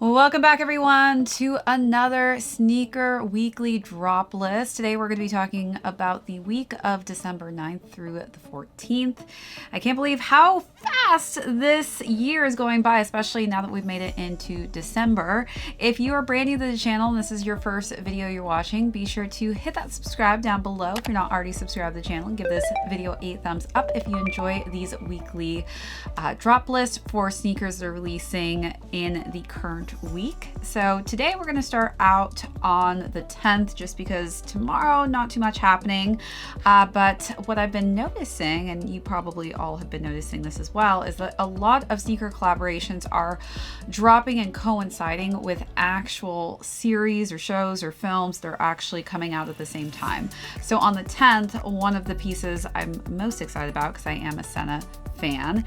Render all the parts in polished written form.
Welcome back everyone to another sneaker weekly drop list. Today we're going to be talking about the week of December 9th through the 14th. I can't believe how fast this year is going by, especially now that we've made it into December. If you are brand new to the channel and this is your first video you're watching, be sure to hit that subscribe down below if you're not already subscribed to the channel, and give this video a thumbs up if you enjoy these weekly drop lists for sneakers that are releasing in the current week. So today we're going to start out on the 10th just because tomorrow not too much happening, but what I've been noticing, and you probably all have been noticing this as well, is that a lot of sneaker collaborations are dropping and coinciding with actual series or shows or films that are actually coming out at the same time. So on the 10th, one of the pieces I'm most excited about, because I am a Senna fan,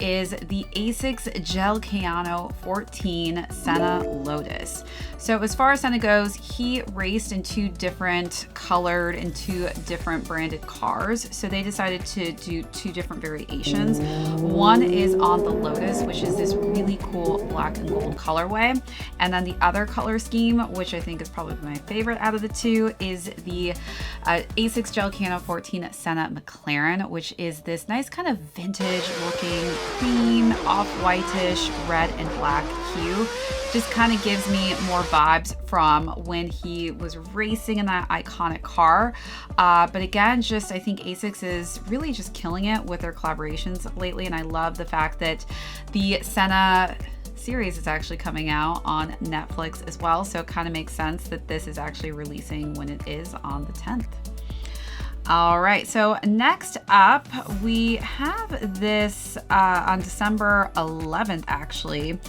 is the ASICS Gel Cayano 14 Senna Lotus. So as far as Senna goes, he raced in two different colored and two different branded cars. So they decided to do two different variations. One is on the Lotus, which is this really cool black and gold colorway. And then the other color scheme, which I think is probably my favorite out of the two, is the ASICS Gel Cayano 14 Senna McLaren, which is this nice kind of vintage looking cream, off-whitish, red and black hue. Just kind of gives me more vibes from when he was racing in that iconic car. But again, just I think ASICS is really just killing it with their collaborations lately, and I love the fact that the Senna series is actually coming out on Netflix as well, so it kind of makes sense that this is actually releasing when it is on the 10th. All right, so next up we have this on December 11th actually.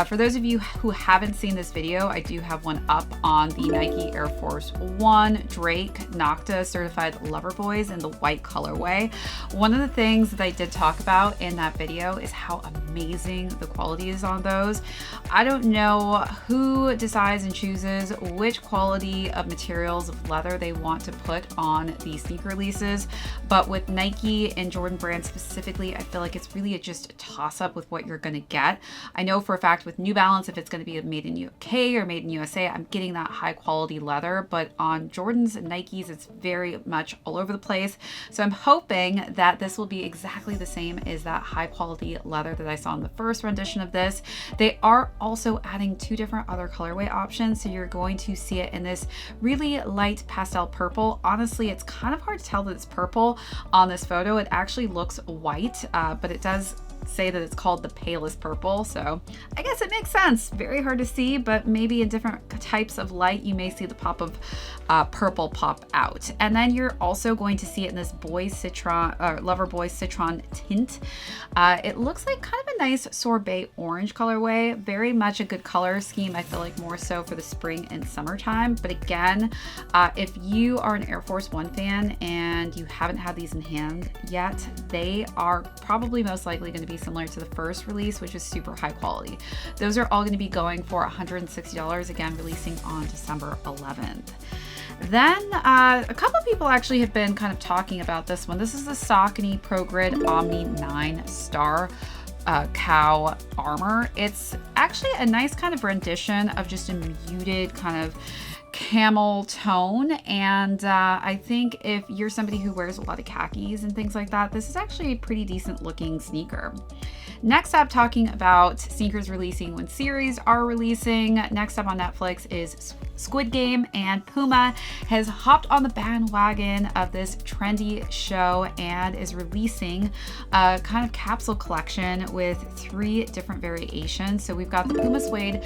For those of you who haven't seen this video, I do have one up on the Nike Air Force One Drake Nocta Certified Lover Boys in the white colorway. One of the things that I did talk about in that video is how amazing the quality is on those. I don't know who decides and chooses which quality of materials of leather they want to put on the sneaker releases, but with Nike and Jordan Brand specifically, I feel like it's really just a toss-up with what you're going to get. I know for a fact with New Balance, if it's going to be made in UK or made in USA, I'm getting that high quality leather, but on Jordans and Nikes, it's very much all over the place. So I'm hoping that this will be exactly the same as that high quality leather that I saw in the first rendition of this. They are also adding two different other colorway options, so you're going to see it in this really light pastel purple. Honestly, it's kind of hard to tell that it's purple on this photo. It actually looks white, but it does say that it's called the palest purple, so I guess it makes sense. Very hard to see, but maybe in different types of light you may see the pop of purple pop out. And then you're also going to see it in this Boys Citron Lover Boy Citron tint. It looks like kind of a nice sorbet orange colorway. Very much a good color scheme, I feel like, more so for the spring and summertime. But again, if you are an Air Force One fan and you haven't had these in hand yet, they are probably most likely going to be similar to the first release, which is super high quality. Those are all going to be going for $160, again releasing on December 11th. Then a couple of people actually have been kind of talking about this one. This is the Saucony Pro Grid Omni 9 Star cow armor. It's actually a nice kind of rendition of just a muted kind of camel tone, and I think if you're somebody who wears a lot of khakis and things like that, this is actually a pretty decent looking sneaker. Next up, talking about sneakers releasing when series are releasing. Next up on Netflix is Squid Game, and Puma has hopped on the bandwagon of this trendy show and is releasing a kind of capsule collection with 3 different variations. So we've got the Puma Suede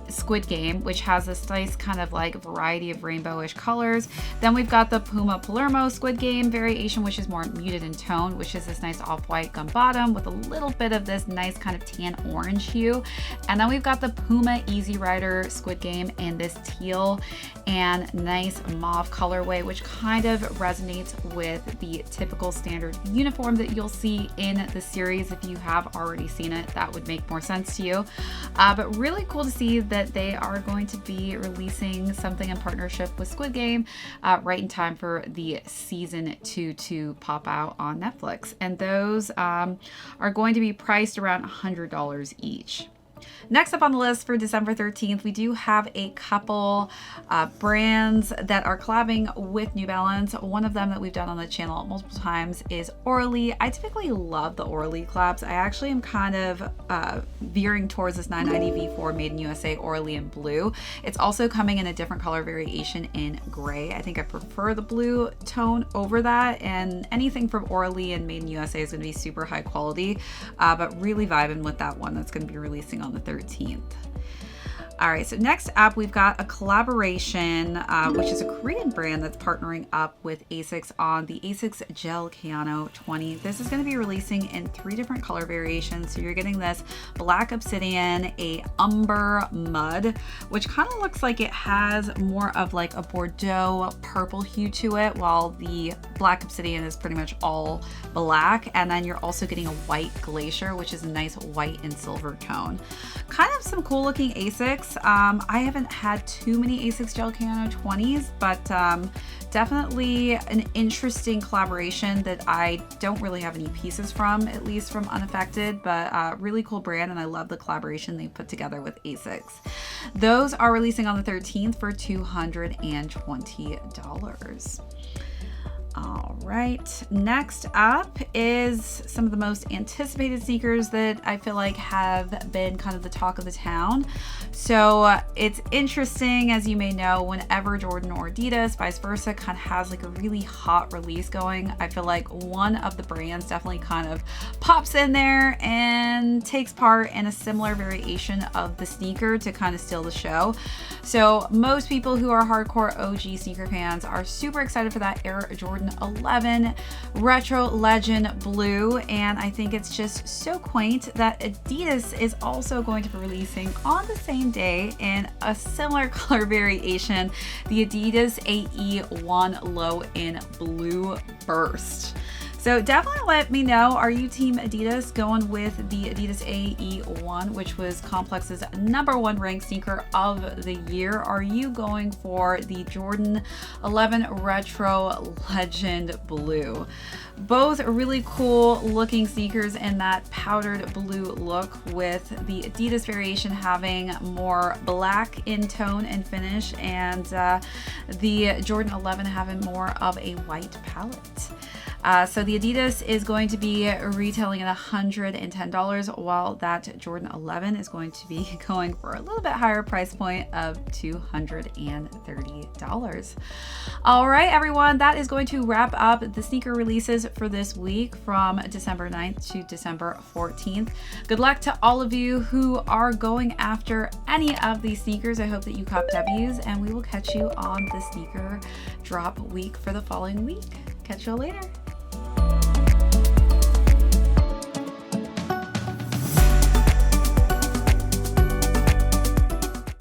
Squid Game, which has this nice kind of like variety of rainbowish colors. Then we've got the Puma Palermo Squid Game variation, which is more muted in tone, which is this nice off-white gum bottom with a little bit of this nice kind of tan orange hue. And then we've got the Puma Easy Rider Squid Game in this teal and nice mauve colorway, which kind of resonates with the typical standard uniform that you'll see in the series. If you have already seen it, that would make more sense to you. But really cool to see that they are going to be releasing something in partnership with Squid Game right in time for the season 2 to pop out on Netflix. And those are going to be priced around $100 each. Next up on the list for December 13th, we do have a couple brands that are collabing with New Balance. One of them that we've done on the channel multiple times is Orly. I typically love the Orly collabs. I actually am kind of veering towards this 990 V4 Made in USA Orly in blue. It's also coming in a different color variation in gray. I think I prefer the blue tone over that, and anything from Orly and Made in USA is going to be super high quality, but really vibing with that one that's going to be releasing on the 13th. All right, so next up we've got a collaboration, which is a Korean brand that's partnering up with ASICS on the ASICS Gel Kayano 20. This is going to be releasing in 3 different color variations. So you're getting this black obsidian, a umber mud, which kind of looks like it has more of like a Bordeaux purple hue to it, while the black obsidian is pretty much all black. And then you're also getting a white glacier, which is a nice white and silver tone. Kind of some cool looking ASICS. I haven't had too many ASICS Gel Kayano 20s, but definitely an interesting collaboration that I don't really have any pieces from, at least from Unaffected, but really cool brand, and I love the collaboration they put together with ASICS. Those are releasing on the 13th for $220. All right, next up is some of the most anticipated sneakers that I feel like have been kind of the talk of the town. So it's interesting, as you may know, whenever Jordan or Adidas, vice versa, kind of has like a really hot release going, I feel like one of the brands definitely kind of pops in there and takes part in a similar variation of the sneaker to kind of steal the show. So most people who are hardcore OG sneaker fans are super excited for that Air Jordan 11 Retro Legend Blue, and I think it's just so quaint that Adidas is also going to be releasing on the same day in a similar color variation, the Adidas AE1 Low in Blue Burst. So definitely let me know, are you team Adidas going with the Adidas AE1, which was Complex's #1 ranked sneaker of the year? Are you going for the Jordan 11 Retro Legend Blue? Both really cool looking sneakers in that powdered blue look, with the Adidas variation having more black in tone and finish, and the Jordan 11 having more of a white palette. So the Adidas is going to be retailing at $110, while that Jordan 11 is going to be going for a little bit higher price point of $230. All right, everyone, that is going to wrap up the sneaker releases for this week from December 9th to December 14th. Good luck to all of you who are going after any of these sneakers. I hope that you cop W's, and we will catch you on the sneaker drop week for the following week. Catch you all later.